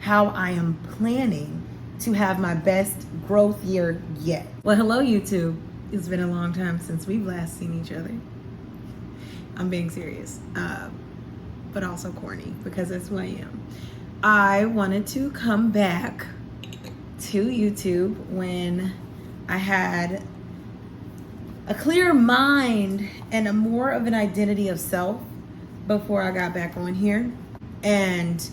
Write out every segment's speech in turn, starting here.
how I am planning to have my best growth year yet. Well, hello YouTube. It's been a long time since we've last seen each other. I'm being serious, but also corny because that's who I am. I wanted to come back to YouTube when I had a clear mind and a more of an identity of self before I got back on here. And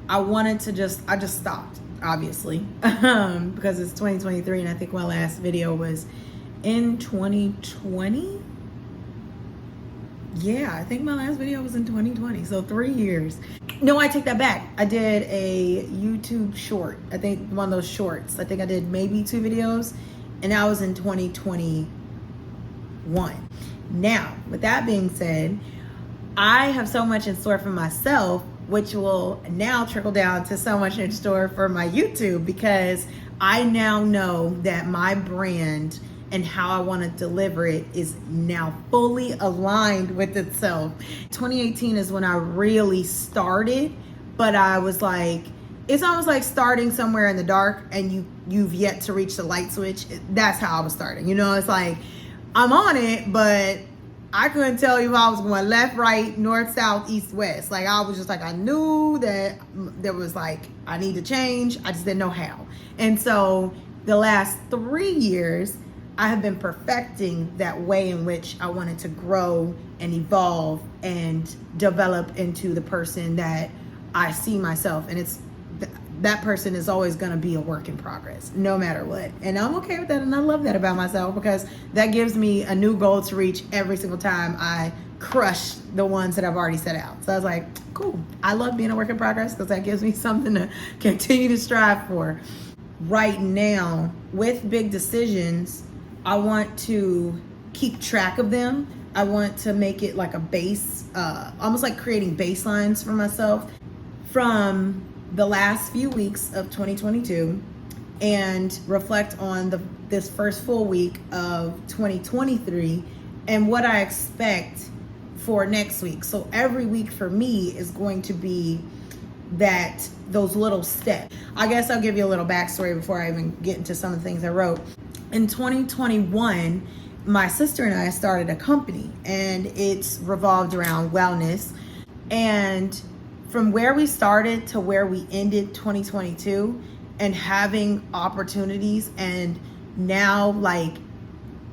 I wanted to I just stopped, obviously, because it's 2023 and I think my last video was in 2020. Yeah, I think my last video was in 2020, so 3 years. No, I take that back. I did a YouTube short. I think one of those shorts. I think I did maybe 2 videos, and that was in 2021. Now, with that being said, I have so much in store for myself, which will now trickle down to so much in store for my YouTube, because I now know that my brand and how I want to deliver it is now fully aligned with itself. 2018 is when I really started, but I was like, it's almost like starting somewhere in the dark and you've yet to reach the light switch. That's how I was starting. You know, it's like I'm on it, but I couldn't tell you if I was going left, right, north, south, east, west. Like I was just like, I knew that there was like, I need to change. I just didn't know how. And so the last 3 years, I have been perfecting that way in which I wanted to grow and evolve and develop into the person that I see myself. And that person is always going to be a work in progress, no matter what. And I'm okay with that. And I love that about myself, because that gives me a new goal to reach every single time I crush the ones that I've already set out. So I was like, cool. I love being a work in progress because that gives me something to continue to strive for. Right now, with big decisions, I want to keep track of them. I want to make it like a base, almost like creating baselines for myself from the last few weeks of 2022 and reflect on this first full week of 2023 and what I expect for next week. So every week for me is going to be those little steps. I guess I'll give you a little backstory before I even get into some of the things I wrote. In 2021, my sister and I started a company, and it's revolved around wellness. And from where we started to where we ended 2022 and having opportunities, and now like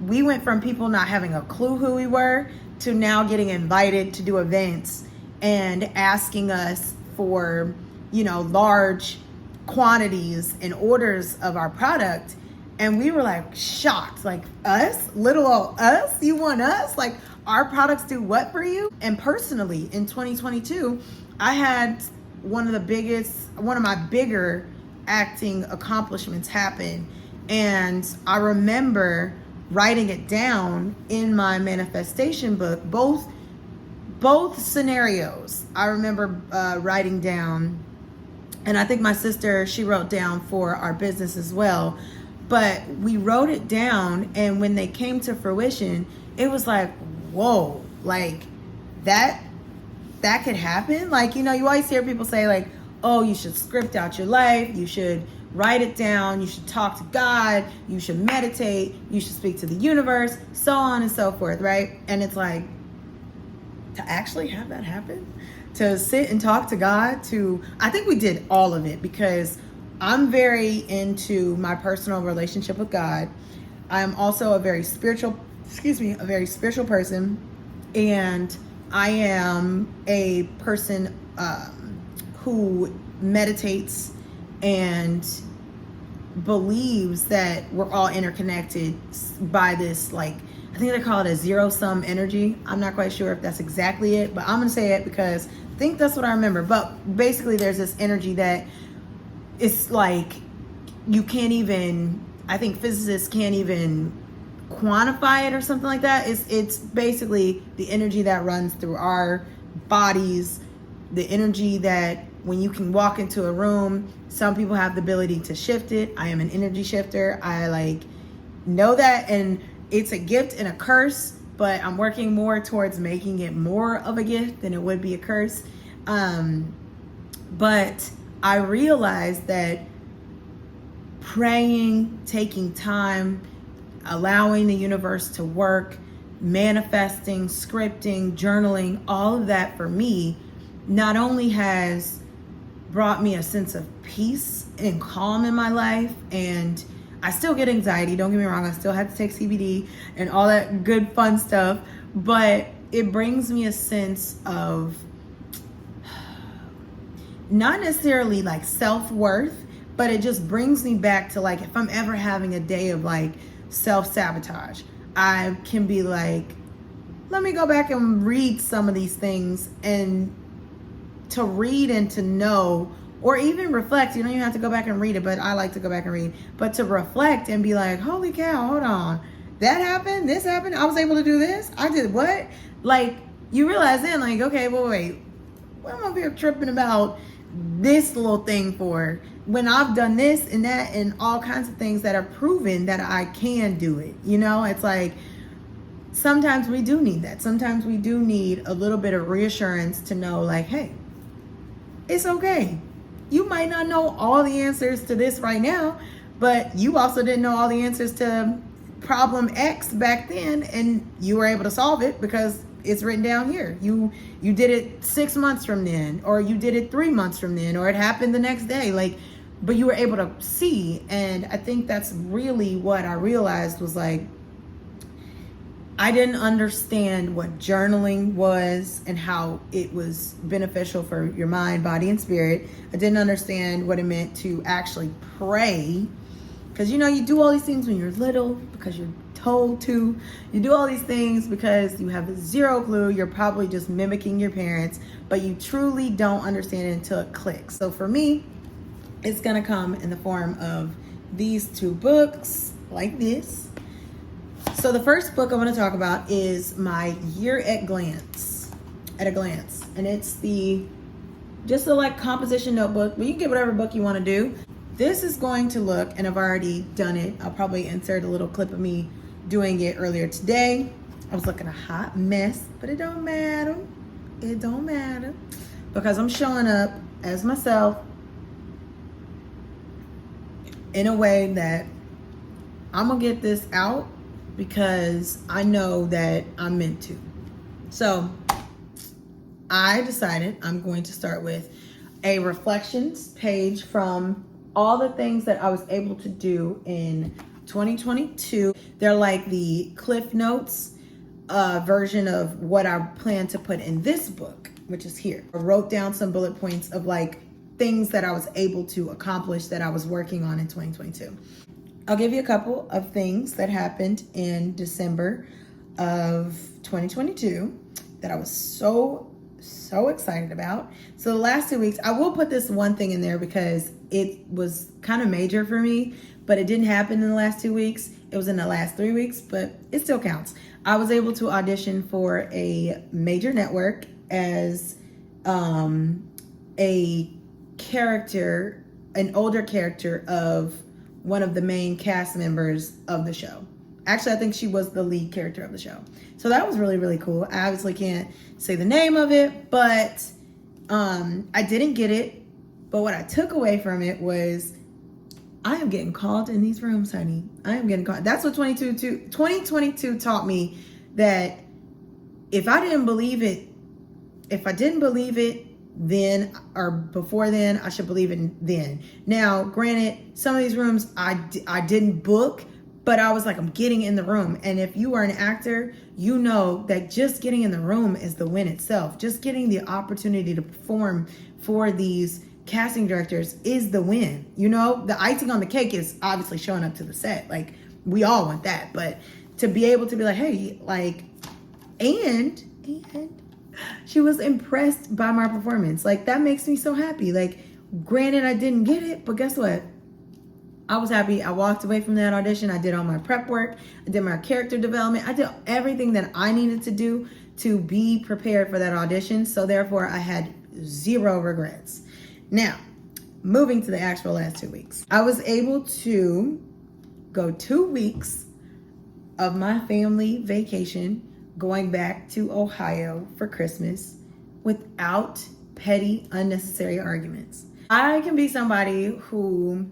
we went from people not having a clue who we were to now getting invited to do events and asking us for, large quantities and orders of our product. And we were like shocked, like us, little old us, you want us? Like our products do what for you? And personally in 2022, I had one of my bigger acting accomplishments happen. And I remember writing it down in my manifestation book, both scenarios. I remember writing down, and I think my sister, she wrote down for our business as well. But we wrote it down, and when they came to fruition, it was like, whoa, like that could happen. Like, you always hear people say like, oh, you should script out your life. You should write it down. You should talk to God. You should meditate. You should speak to the universe, so on and so forth, right? And it's like, to actually have that happen, to sit and talk to God, I think we did all of it, because I'm very into my personal relationship with God. I'm also a very spiritual person, and I am a person who meditates and believes that we're all interconnected by this, like, I think they call it a zero-sum energy. I'm not quite sure if that's exactly it, but I'm gonna say it because I think that's what I remember. But basically there's this energy that it's like you can't even, I think physicists can't even quantify it or something like that. It's basically the energy that runs through our bodies, the energy that when you can walk into a room, some people have the ability to shift it. I am an energy shifter. I know that, and it's a gift and a curse, but I'm working more towards making it more of a gift than it would be a curse. But I realized that praying, taking time, allowing the universe to work, manifesting, scripting, journaling, all of that for me not only has brought me a sense of peace and calm in my life, and I still get anxiety, don't get me wrong, I still have to take CBD and all that good fun stuff, but it brings me a sense of not necessarily like self-worth, but it just brings me back to like, if I'm ever having a day of like self-sabotage, I can be like, let me go back and read some of these things, and to read and to know, or even reflect. You don't even have to go back and read it, but I like to go back and read, but to reflect and be like, holy cow, hold on, that happened, this happened, I was able to do this, I did what? Like, you realize then, like, okay, well, wait, what am I over here tripping about this little thing for, when I've done this and that and all kinds of things that are proven that I can do it? You know, it's like, sometimes we do need that. Sometimes we do need a little bit of reassurance to know, like, hey, it's okay. You might not know all the answers to this right now, but you also didn't know all the answers to problem X back then, and you were able to solve it because it's written down here. You did it 6 months from then, or you did it 3 months from then, or it happened the next day. Like, but you were able to see. And I think that's really what I realized was like, I didn't understand what journaling was and how it was beneficial for your mind, body, and spirit. I didn't understand what it meant to actually pray. Because, you know, you do all these things when you're little because you're told to. You do all these things because you have zero clue. You're probably just mimicking your parents, but you truly don't understand it until it clicks. So for me, it's going to come in the form of these 2 books like this. So the first book I want to talk about is my Year at a Glance. And it's just a like composition notebook, but you can get whatever book you want to do. This is going to look, and I've already done it, I'll probably insert a little clip of me doing it earlier today. I was looking a hot mess, but it don't matter. It don't matter because I'm showing up as myself in a way that I'm gonna get this out because I know that I'm meant to. So I decided I'm going to start with a reflections page from all the things that I was able to do in 2022. They're like the Cliff Notes version of what I plan to put in this book, which is here. I wrote down some bullet points of like things that I was able to accomplish that I was working on in 2022. I'll give you a couple of things that happened in December of 2022 that I was so excited about. So the last 2 weeks, I will put this one thing in there because it was kind of major for me, but it didn't happen in the last 2 weeks. It was in the last 3 weeks, but it still counts. I was able to audition for a major network as a character, an older character of one of the main cast members of the show. Actually, I think she was the lead character of the show. So that was really, really cool. I obviously can't say the name of it, but I didn't get it. But what I took away from it was I am getting called in these rooms, honey. I am getting called. That's what 2022 taught me, that if I didn't believe it then or before then, I should believe it then. Now, granted, some of these rooms I didn't book, but I was like, I'm getting in the room. And if you are an actor, you know that just getting in the room is the win itself. Just getting the opportunity to perform for these casting directors is the win. You know, the icing on the cake is obviously showing up to the set. Like, we all want that. But to be able to be like, hey, like, and she was impressed by my performance. Like, that makes me so happy. Like, granted, I didn't get it, but guess what? I was happy. I walked away from that audition. I did all my prep work. I did my character development. I did everything that I needed to do to be prepared for that audition. So therefore, I had zero regrets. Now, moving to the actual last 2 weeks. I was able to go 2 weeks of my family vacation going back to Ohio for Christmas without petty, unnecessary arguments. I can be somebody who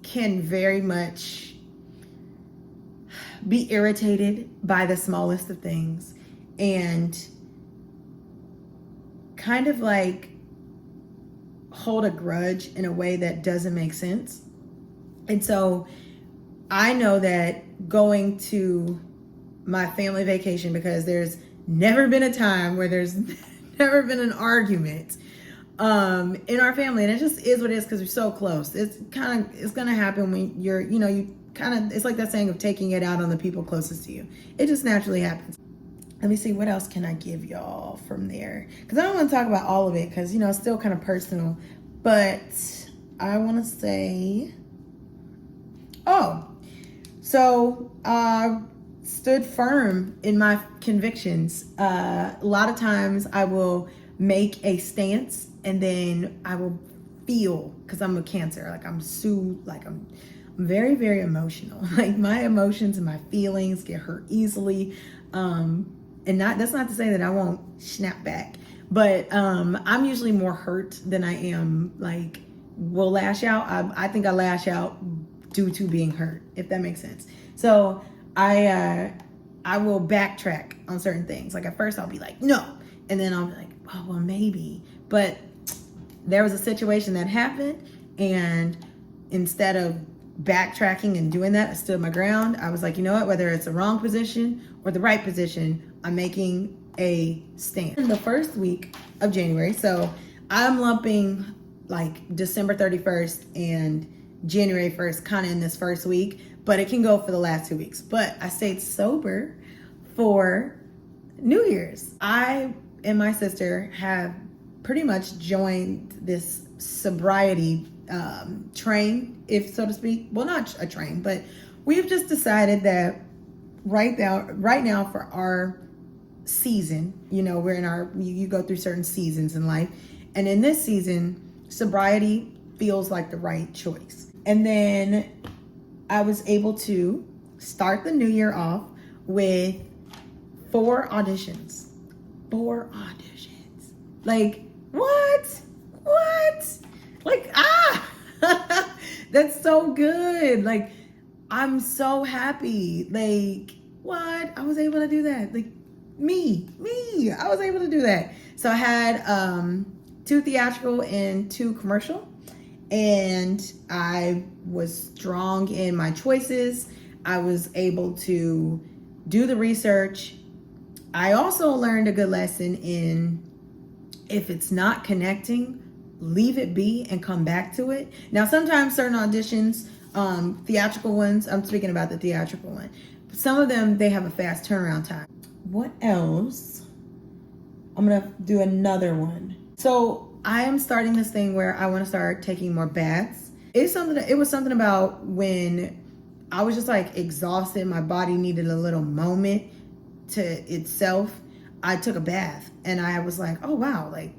can very much be irritated by the smallest of things and kind of like hold a grudge in a way that doesn't make sense. And so I know that going to my family vacation, because there's never been a time where there's never been an argument in our family, and it just is what it is because we're so close. It's gonna happen when you're, you kind of, it's like that saying of taking it out on the people closest to you. It just naturally happens. Let me see, what else can I give y'all from there? Because I don't want to talk about all of it because, it's still kind of personal. But I want to say, so I stood firm in my convictions. A lot of times I will make a stance and then I will feel, because I'm a Cancer, like I'm very, very emotional. Like my emotions and my feelings get hurt easily. And that's not to say that I won't snap back, but I'm usually more hurt than I am will lash out. I think I lash out due to being hurt, if that makes sense. So I will backtrack on certain things. Like at first I'll be like, no, and then I'll be like, oh well, maybe. But there was a situation that happened, and instead of backtracking and doing that, I stood my ground. I was like, you know what, whether it's the wrong position or the right position, I'm making a stand. In the first week of January, so I'm lumping like December 31st and January 1st kind of in this first week, but it can go for the last 2 weeks. But I stayed sober for New Year's. I and my sister have pretty much joined this sobriety train, if so to speak. Well, not a train, but we've just decided that right now for our season, we're in you go through certain seasons in life, and in this season, sobriety feels like the right choice. And then I was able to start the new year off with 4 auditions. 4 auditions. Like, what? Like, that's so good. Like, I'm so happy. Like, what? I was able to do that. Like, me, I was able to do that. So I had 2 theatrical and 2 commercial, and I was strong in my choices. I was able to do the research. I also learned a good lesson in, if it's not connecting, leave it be and come back to it. Now, sometimes certain auditions, theatrical ones, I'm speaking about the theatrical one, some of them, they have a fast turnaround time. What else? I'm gonna do another one. So I am starting this thing where I want to start taking more baths. It was something about when I was just like exhausted, my body needed a little moment to itself. I took a bath and I was like, oh wow, like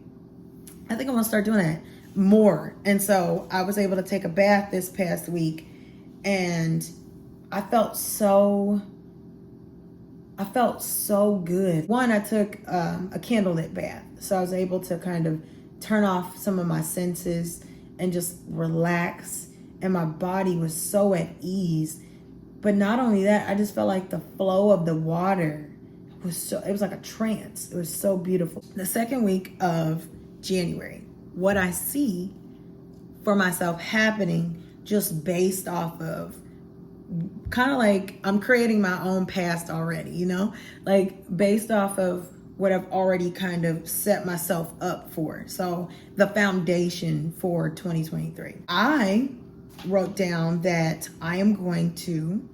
I think I'm gonna start doing that more. And so I was able to take a bath this past week, and I felt so good. One, I took a candlelit bath, so I was able to kind of turn off some of my senses and just relax, and my body was so at ease. But not only that, I just felt like the flow of the water it was like a trance. It was so beautiful. The second week of January, what I see for myself happening just based off of kind of like I'm creating my own past already, like based off of what I've already kind of set myself up for. So the foundation for 2023. I wrote down that I am going to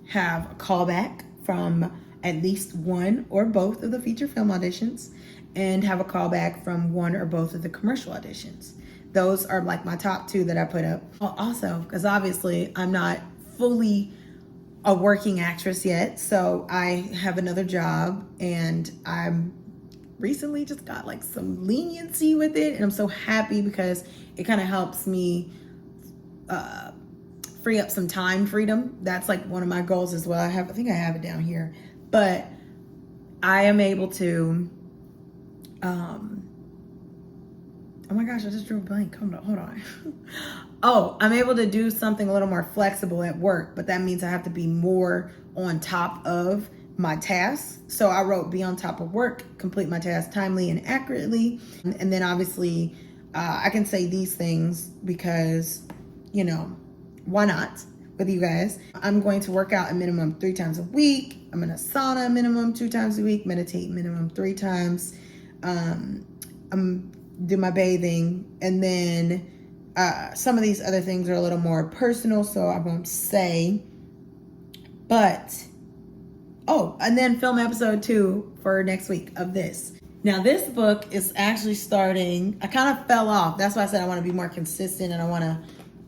have a callback from at least one or both of the feature film auditions, and have a callback from one or both of the commercial auditions. Those are like my top 2 that I put up. Also, because obviously I'm not fully a working actress yet, so I have another job, and I'm recently just got like some leniency with it, and I'm so happy because it kind of helps me free up some time freedom. That's like one of my goals as well. I think I have it down here, but I am able to Oh my gosh, I just drew a blank. Hold on. Oh, I'm able to do something a little more flexible at work, but that means I have to be more on top of my tasks. So I wrote be on top of work, complete my tasks timely and accurately. And then obviously I can say these things because, you know, why not with you guys? I'm going to work out a minimum 3 times a week. I'm in a sauna a minimum 2 times a week, meditate minimum 3 times. I'm do my bathing, and then some of these other things are a little more personal, so I won't say. But and then film episode 2 for next week of this. Now this book is actually starting. I kind of fell off. That's why I said I want to be more consistent and I want to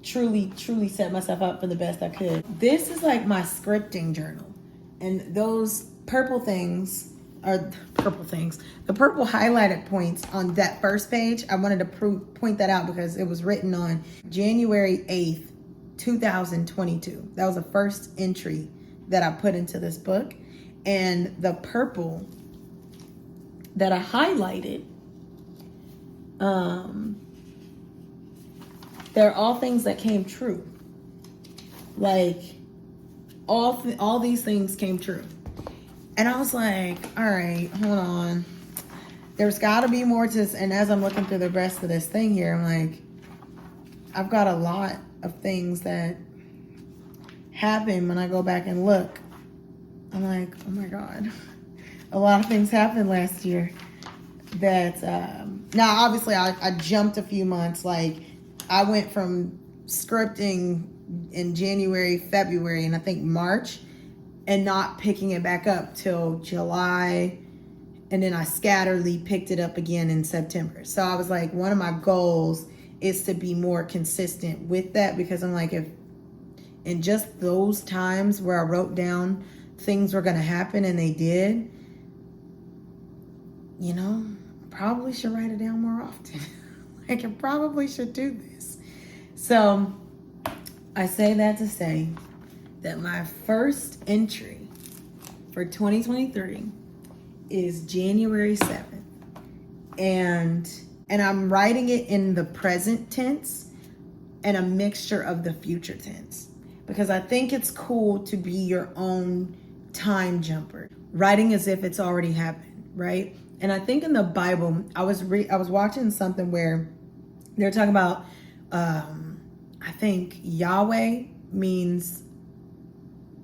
truly set myself up for the best I could. This is like my scripting journal, and those purple things are the purple highlighted points on that first page. I wanted to point that out because it was written on January 8th, 2022. That was the first entry that I put into this book. And the purple that I highlighted, they're all things that came true. Like all these things came true. And I was like, all right, hold on. There's got to be more to this. And as I'm looking through the rest of this thing here, I'm like, I've got a lot of things that happen when I go back and look. I'm like, oh my God. A lot of things happened last year that, now obviously I jumped a few months. Like I went from scripting in January, February, and I think March, and not picking it back up till July. And then I scatteredly picked it up again in September. So I was like, one of my goals is to be more consistent with that, because I'm like, if in just those times where I wrote down things were going to happen and they did, you know, probably should write it down more often. Like I probably should do this. So I say that to say that my first entry for 2023 is January 7th. And I'm writing it in the present tense and a mixture of the future tense, because I think it's cool to be your own time jumper, writing as if it's already happened, right? And I think in the Bible, I was watching something where they're talking about, I think Yahweh means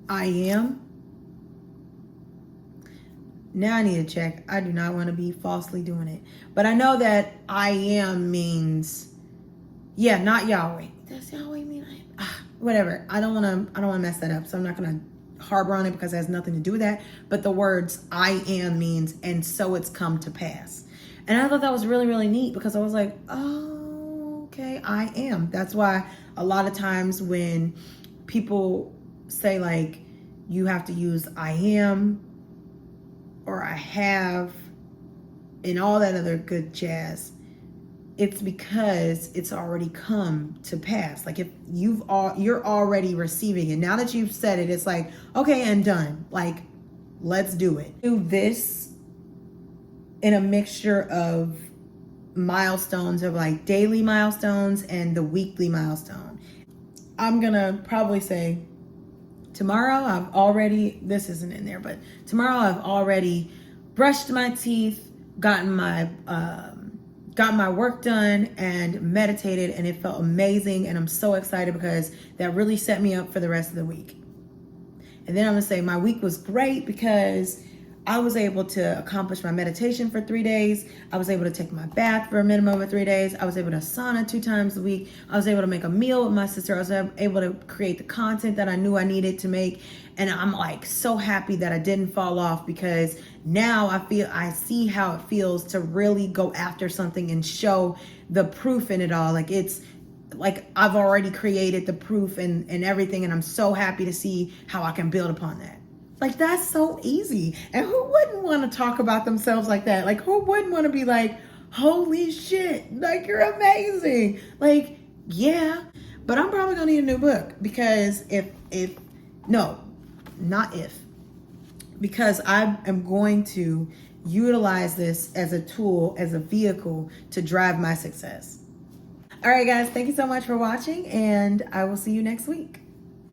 I am. Now I need to check. I do not want to be falsely doing it. But I know that I am means, yeah, not Yahweh. Does Yahweh mean I am? Whatever. I don't want to mess that up. So I'm not going to harbor on it because it has nothing to do with that. But the words I am means, and so it's come to pass. And I thought that was really, really neat, because I was like, oh, okay, I am. That's why a lot of times when people say like, you have to use I am or I have and all that other good jazz, it's because it's already come to pass. Like if you're already receiving it. Now that you've said it, it's like, okay, and done. Like, let's do it. Do this in a mixture of milestones, of like daily milestones and the weekly milestone. I'm gonna probably say tomorrow this isn't in there, but tomorrow I've already brushed my teeth, gotten my work done and meditated, and it felt amazing. And I'm so excited because that really set me up for the rest of the week. And then I'm gonna say my week was great because I was able to accomplish my meditation for 3 days. I was able to take my bath for a minimum of 3 days. I was able to sauna 2 times a week. I was able to make a meal with my sister. I was able to create the content that I knew I needed to make. And I'm like so happy that I didn't fall off, because now I see how it feels to really go after something and show the proof in it all. Like it's like I've already created the proof and everything. And I'm so happy to see how I can build upon that. Like, that's so easy. And who wouldn't want to talk about themselves like that? Like, who wouldn't want to be like, holy shit, like, you're amazing. Like, yeah. But I'm probably going to need a new book, because because I am going to utilize this as a tool, as a vehicle to drive my success. All right, guys, thank you so much for watching, and I will see you next week.